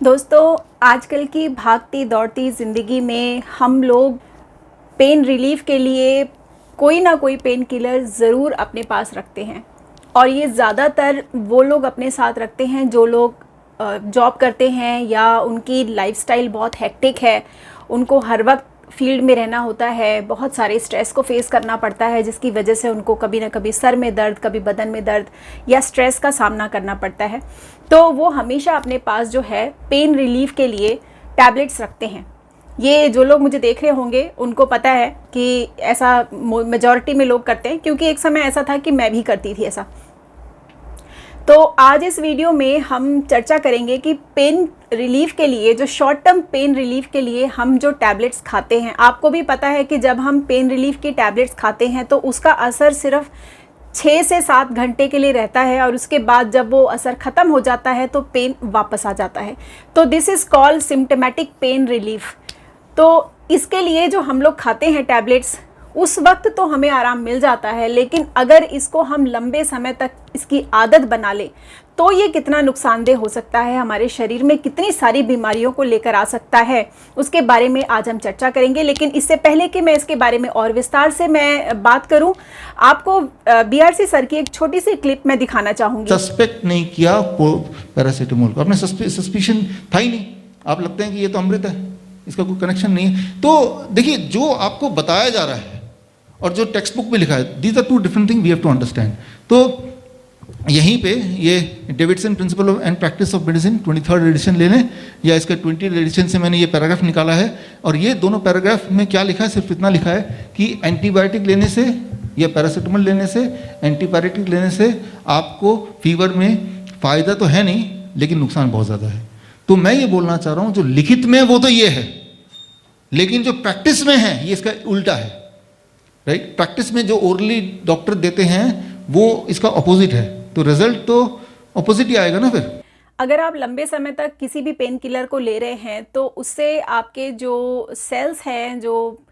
दोस्तों, आजकल की भागती दौड़ती ज़िंदगी में हम लोग पेन रिलीफ़ के लिए कोई ना कोई पेन किलर ज़रूर अपने पास रखते हैं। और ये ज़्यादातर वो लोग अपने साथ रखते हैं जो लोग जॉब करते हैं या उनकी लाइफ़स्टाइल बहुत हेक्टिक है, उनको हर वक्त फील्ड में रहना होता है, बहुत सारे स्ट्रेस को फेस करना पड़ता है, जिसकी वजह से उनको कभी ना कभी सर में दर्द, कभी बदन में दर्द या स्ट्रेस का सामना करना पड़ता है। तो वो हमेशा अपने पास जो है पेन रिलीफ के लिए टैबलेट्स रखते हैं। ये जो लोग मुझे देख रहे होंगे उनको पता है कि ऐसा मेजॉरिटी में लोग करते हैं, क्योंकि एक समय ऐसा था कि मैं भी करती थी ऐसा। तो आज इस वीडियो में हम चर्चा करेंगे कि पेन रिलीफ के लिए, जो शॉर्ट टर्म पेन रिलीफ के लिए हम जो टैबलेट्स खाते हैं, आपको भी पता है कि जब हम पेन रिलीफ की टैबलेट्स खाते हैं तो उसका असर सिर्फ 6 से 7 घंटे के लिए रहता है और उसके बाद जब वो असर ख़त्म हो जाता है तो पेन वापस आ जाता है। तो this is called symptomatic pain relief. तो इसके लिए जो हम लोग खाते हैं टैबलेट्स, उस वक्त तो हमें आराम मिल जाता है, लेकिन अगर इसको हम लंबे समय तक इसकी आदत बना लें तो ये कितना नुकसानदेह हो सकता है, हमारे शरीर में कितनी सारी बीमारियों को लेकर आ सकता है, उसके बारे में आज हम चर्चा करेंगे। लेकिन इससे पहले कि मैं इसके बारे में और विस्तार से मैं बात करूं, आपको बीआरसी सर की एक छोटी सी क्लिप मैं दिखाना चाहूँगी। सस्पेक्ट नहीं किया पैरासीटामोल को, अपने सस्पिशन था ही नहीं। आप लगते हैं कि ये तो अमृत है, इसका कोई कनेक्शन नहीं है। तो देखिए, जो आपको बताया जा रहा है और जो टेक्स्ट बुक में लिखा है, these are two different thing, we have to understand. तो यहीं पे ये Davidson principle and practice of medicine 23rd edition ले लें, या इसका 20th एडिशन से मैंने ये पैराग्राफ निकाला है। और ये दोनों पैराग्राफ में क्या लिखा है, सिर्फ इतना लिखा है कि एंटीबायोटिक लेने से या पैरासीटामोल लेने से, एंटीबायोटिक लेने से आपको फीवर में फ़ायदा तो है नहीं, लेकिन नुकसान बहुत ज़्यादा है। तो मैं ये बोलना चाह रहा हूँ, जो लिखित में वो तो ये है, लेकिन जो प्रैक्टिस में है ये इसका उल्टा है, राइट। प्रैक्टिस में जो ओरली डॉक्टर देते हैं वो इसका अपोजिट है, तो रिजल्ट तो अपोजिट ही आएगा ना। फिर अगर आप लंबे समय तक किसी भी पेन किलर को ले रहे हैं तो उससे आपके जो सेल्स हैं, जो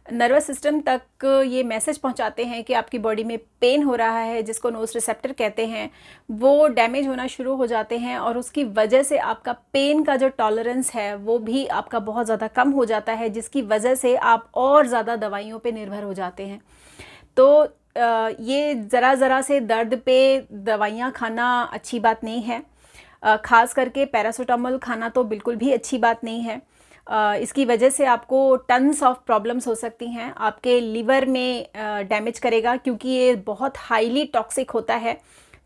नर्वस सिस्टम तक ये मैसेज पहुंचाते हैं कि आपकी बॉडी में पेन हो रहा है, जिसको नोज रिसेप्टर कहते हैं, वो डैमेज होना शुरू हो जाते हैं और उसकी वजह से आपका पेन का जो टॉलरेंस है वो भी आपका बहुत ज़्यादा कम हो जाता है, जिसकी वजह से आप और ज़्यादा दवाइयों पे निर्भर हो जाते हैं। तो ये ज़रा से दर्द पे दवाइयाँ खाना अच्छी बात नहीं है। ख़ास करके पैरासीटामोल खाना तो बिल्कुल भी अच्छी बात नहीं है। इसकी वजह से आपको टन्स ऑफ प्रॉब्लम्स हो सकती हैं। आपके लिवर में डैमेज करेगा, क्योंकि ये बहुत हाईली टॉक्सिक होता है,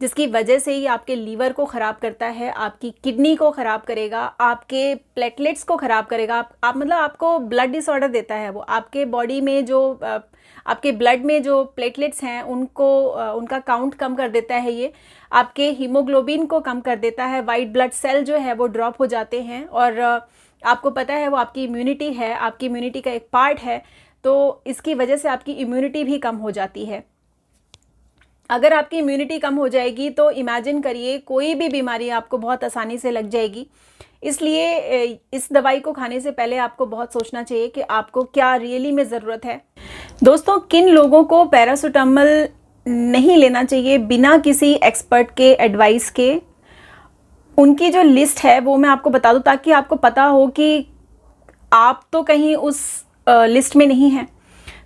जिसकी वजह से ही आपके लीवर को ख़राब करता है, आपकी किडनी को ख़राब करेगा, आपके प्लेटलेट्स को ख़राब करेगा। आप मतलब आपको ब्लड डिसऑर्डर देता है वो। आपके बॉडी में जो आपके ब्लड में जो प्लेटलेट्स हैं उनको उनका काउंट कम कर देता है ये। आपके हीमोग्लोबिन को कम कर देता है, वाइट ब्लड सेल जो है वो ड्रॉप हो जाते हैं। और आपको पता है वो आपकी इम्यूनिटी है, आपकी इम्यूनिटी का एक पार्ट है, तो इसकी वजह से आपकी इम्यूनिटी भी कम हो जाती है। अगर आपकी इम्यूनिटी कम हो जाएगी तो इमेजिन करिए कोई भी बीमारी आपको बहुत आसानी से लग जाएगी। इसलिए इस दवाई को खाने से पहले आपको बहुत सोचना चाहिए कि आपको क्या रियली में ज़रूरत है। दोस्तों, किन लोगों को पैरासीटामोल नहीं लेना चाहिए बिना किसी एक्सपर्ट के एडवाइस के, उनकी जो लिस्ट है वो मैं आपको बता दूं, ताकि आपको पता हो कि आप तो कहीं उस लिस्ट में नहीं हैं।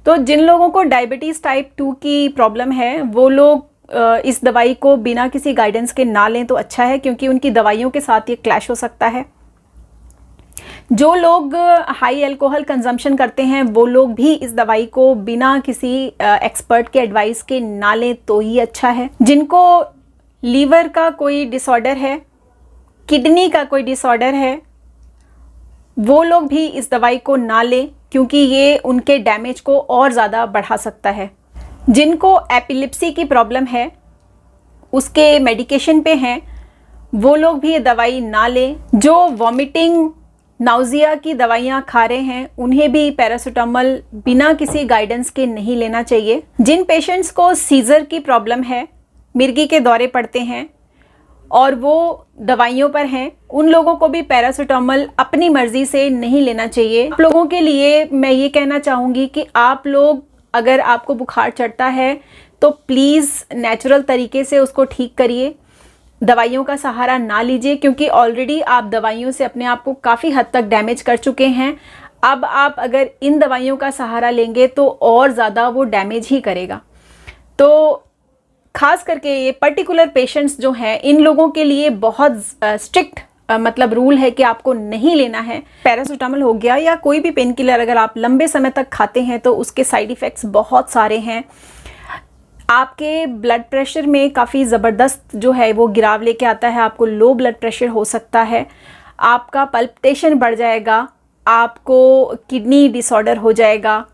तो जिन लोगों को डायबिटीज़ टाइप 2 की प्रॉब्लम है वो लोग इस दवाई को बिना किसी गाइडेंस के ना लें तो अच्छा है, क्योंकि उनकी दवाइयों के साथ ये क्लैश हो सकता है। जो लोग हाई अल्कोहल कंजम्पशन करते हैं वो लोग भी इस दवाई को बिना किसी एक्सपर्ट के एडवाइस के ना लें तो ही अच्छा है। जिनको लीवर का कोई डिसऑर्डर है, किडनी का कोई डिसऑर्डर है, वो लोग भी इस दवाई को ना लें, क्योंकि ये उनके डैमेज को और ज़्यादा बढ़ा सकता है। जिनको एपिलेप्सी की प्रॉब्लम है, उसके मेडिकेशन पे हैं, वो लोग भी ये दवाई ना लें। जो वॉमिटिंग, नाउजिया की दवाइयाँ खा रहे हैं, उन्हें भी पैरासीटामोल बिना किसी गाइडेंस के नहीं लेना चाहिए। जिन पेशेंट्स को सीजर की प्रॉब्लम है, मिर्गी के दौरे पड़ते हैं और वो दवाइयों पर हैं, उन लोगों को भी पैरासीटामोल अपनी मर्जी से नहीं लेना चाहिए। आप लोगों के लिए मैं ये कहना चाहूँगी कि आप लोग, अगर आपको बुखार चढ़ता है तो प्लीज़ नेचुरल तरीके से उसको ठीक करिए। दवाइयों का सहारा ना लीजिए, क्योंकि ऑलरेडी आप दवाइयों से अपने आप को काफ़ी हद तक डैमेज कर चुके हैं। अब आप अगर इन दवाइयों का सहारा लेंगे तो और ज़्यादा वो डैमेज ही करेगा। तो खास करके ये पर्टिकुलर पेशेंट्स जो हैं, इन लोगों के लिए बहुत स्ट्रिक्ट मतलब रूल है कि आपको नहीं लेना है। पैरासीटामोल हो गया या कोई भी पेन किलर अगर आप लंबे समय तक खाते हैं तो उसके साइड इफ़ेक्ट्स बहुत सारे हैं। आपके ब्लड प्रेशर में काफ़ी ज़बरदस्त जो है वो गिराव लेके आता है। आपको लो ब्लड प्रेशर हो सकता है, आपका पल्पिटेशन बढ़ जाएगा, आपको किडनी डिसऑर्डर हो जाएगा,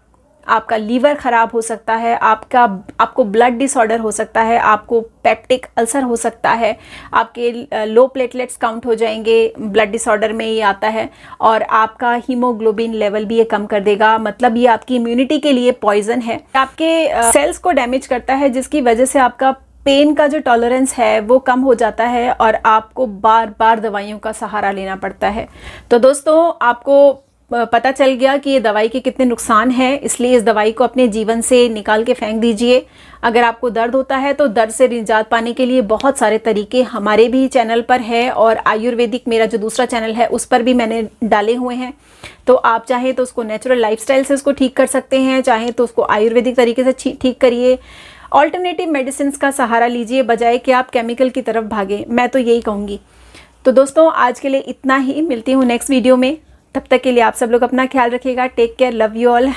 आपका लीवर ख़राब हो सकता है, आपको ब्लड डिसऑर्डर हो सकता है, आपको पेप्टिक अल्सर हो सकता है, आपके लो प्लेटलेट्स काउंट हो जाएंगे, ब्लड डिसऑर्डर में ये आता है, और आपका हीमोग्लोबिन लेवल भी ये कम कर देगा। मतलब ये आपकी इम्यूनिटी के लिए पॉइजन है, आपके सेल्स को डैमेज करता है, जिसकी वजह से आपका पेन का जो टॉलरेंस है वो कम हो जाता है और आपको बार बार दवाइयों का सहारा लेना पड़ता है। तो दोस्तों, आपको पता चल गया कि ये दवाई के कितने नुकसान हैं, इसलिए इस दवाई को अपने जीवन से निकाल के फेंक दीजिए। अगर आपको दर्द होता है तो दर्द से निजात पाने के लिए बहुत सारे तरीके हमारे भी चैनल पर है, और आयुर्वेदिक मेरा जो दूसरा चैनल है उस पर भी मैंने डाले हुए हैं। तो आप चाहें तो उसको नेचुरल लाइफस्टाइल से उसको ठीक कर सकते हैं, चाहें तो उसको आयुर्वेदिक तरीके से ठीक करिए। ऑल्टरनेटिव मेडिसिन का सहारा लीजिए बजाय कि आप केमिकल की तरफ भागें, मैं तो यही कहूँगी। तो दोस्तों, आज के लिए इतना ही। मिलती हूँ नेक्स्ट वीडियो में, तब तक के लिए आप सब लोग अपना ख्याल रखिएगा। Take care, love you all.